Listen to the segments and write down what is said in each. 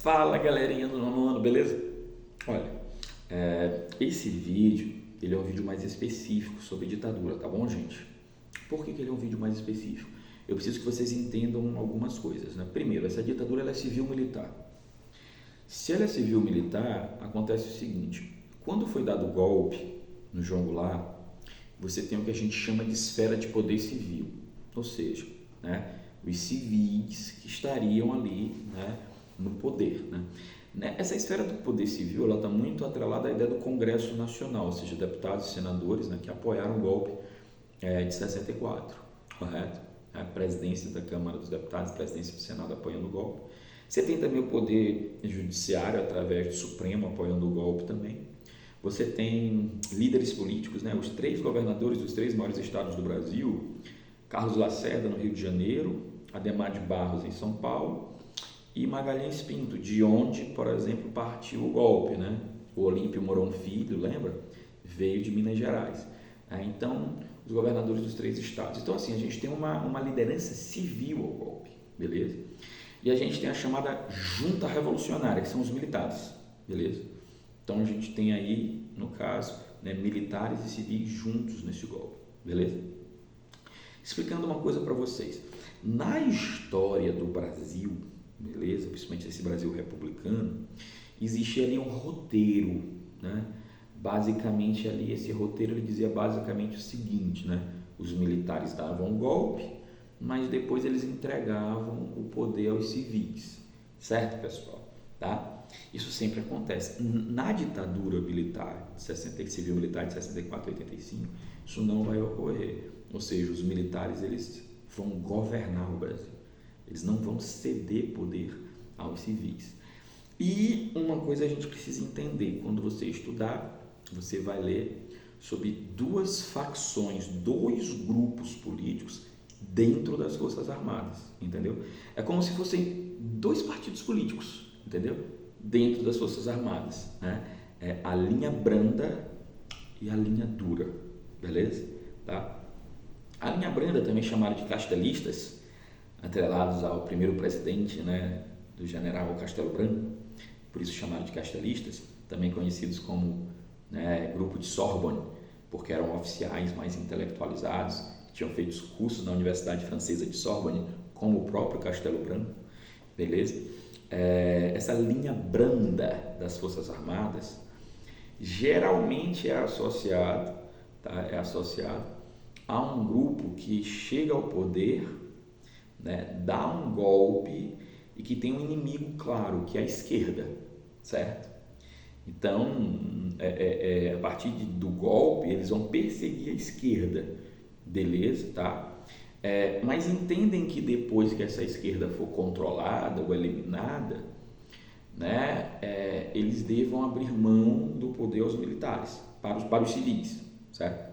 Fala galerinha do nono ano, beleza? Olha, esse vídeo, ele é um vídeo mais específico sobre ditadura, tá bom, gente? Por que ele é um vídeo mais específico? Eu preciso que vocês entendam algumas coisas, né? Primeiro, essa ditadura ela é civil-militar. Se ela é civil-militar, acontece o seguinte, quando foi dado o golpe no João Goulart, você tem o que a gente chama de esfera de poder civil, ou seja, né, os civis que estariam ali, né, no poder, né? Essa esfera do poder civil ela está muito atrelada à ideia do Congresso Nacional, ou seja, deputados e senadores, né, que apoiaram o golpe de 64, correto? A presidência da Câmara dos Deputados, a presidência do Senado apoiando o golpe. Você tem também o poder judiciário através do Supremo apoiando o golpe também. Você tem líderes políticos, né, os 3 governadores dos 3 maiores estados do Brasil, Carlos Lacerda no Rio de Janeiro, Adhemar de Barros em São Paulo e Magalhães Pinto, de onde, por exemplo, partiu o golpe, né? O Olímpio Mourão Filho, lembra? Veio de Minas Gerais. Então, os governadores dos 3 estados. Então, assim, a gente tem uma liderança civil ao golpe, beleza? E a gente tem a chamada junta revolucionária, que são os militares, beleza? Então, a gente tem aí, no caso, né, militares e civis juntos nesse golpe, beleza? Explicando uma coisa para vocês. Na história do Brasil, beleza? Principalmente esse Brasil republicano, existia ali um roteiro, né? Basicamente ali, esse roteiro ele dizia basicamente o seguinte, né? Os militares davam um golpe, mas depois eles entregavam o poder aos civis, certo, pessoal? Tá? Isso sempre acontece. Na ditadura militar, civil-militar de 64 a 85, isso não vai ocorrer. Ou seja, os militares eles vão governar o Brasil. Eles não vão ceder poder aos civis. E uma coisa a gente precisa entender, quando você estudar, você vai ler sobre 2 facções, 2 grupos políticos dentro das Forças Armadas, entendeu? É como se fossem 2 partidos políticos, entendeu? Dentro das Forças Armadas, né? É a linha branda e a linha dura, beleza? Tá? A linha branda, também chamada de castelistas, atrelados ao primeiro presidente, né, do general Castelo Branco, por isso chamado de castelistas, também conhecidos como, né, grupo de Sorbonne, porque eram oficiais mais intelectualizados, que tinham feito os cursos na Universidade Francesa de Sorbonne, como o próprio Castelo Branco, beleza? Essa linha branda das Forças Armadas geralmente é associado, tá? A um grupo que chega ao poder, né, dá um golpe e que tem um inimigo claro, que é a esquerda, certo? Então, a partir do golpe, eles vão perseguir a esquerda, beleza, tá? Mas entendem que depois que essa esquerda for controlada ou eliminada, né, eles devam abrir mão do poder aos militares, para os civis, certo?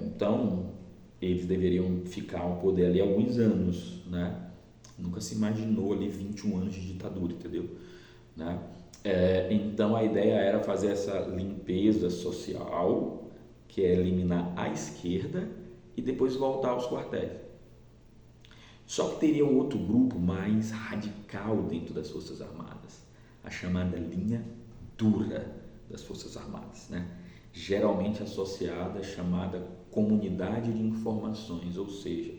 Então, eles deveriam ficar ao poder ali alguns anos, né? Nunca se imaginou ali 21 anos de ditadura, entendeu? Né? Então, a ideia era fazer essa limpeza social, que é eliminar a esquerda e depois voltar aos quartéis. Só que teria um outro grupo mais radical dentro das Forças Armadas, a chamada linha dura das Forças Armadas, né? Geralmente associada à chamada comunidade de informações, ou seja,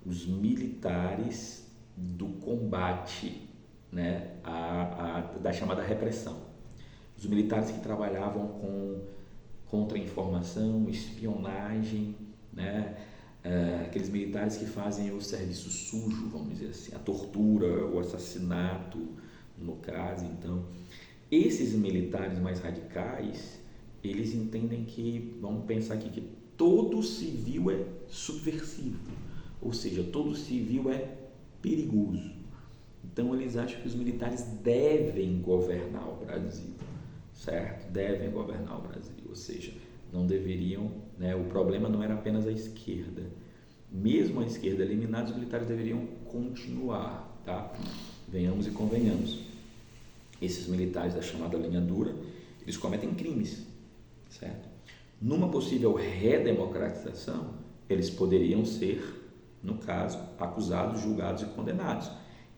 os militares do combate, né, da chamada repressão. Os militares que trabalhavam com contra-informação, espionagem, né, aqueles militares que fazem o serviço sujo, vamos dizer assim, a tortura, o assassinato, no caso. Então, esses militares mais radicais, eles entendem que, vamos pensar aqui, que todo civil é subversivo, ou seja, todo civil é perigoso. Então, eles acham que os militares devem governar o Brasil, certo? Devem governar o Brasil, ou seja, não deveriam, né? O problema não era apenas a esquerda. Mesmo a esquerda eliminada, os militares deveriam continuar, tá? Venhamos e convenhamos. Esses militares da chamada linha dura, eles cometem crimes, certo? Numa possível redemocratização, eles poderiam ser, no caso, acusados, julgados e condenados.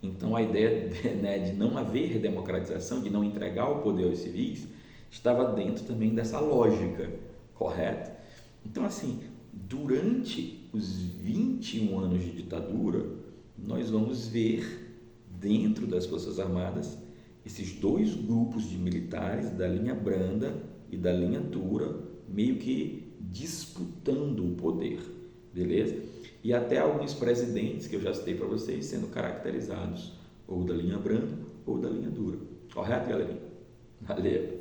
Então, a ideia né, de não haver democratização, de não entregar o poder aos civis, estava dentro também dessa lógica, correto? Então, assim, durante os 21 anos de ditadura, nós vamos ver dentro das Forças Armadas esses dois grupos de militares da linha branda e da linha dura meio que disputando o poder, beleza? E até alguns presidentes que eu já citei para vocês sendo caracterizados ou da linha branda ou da linha dura, correto, galerinha? Valeu!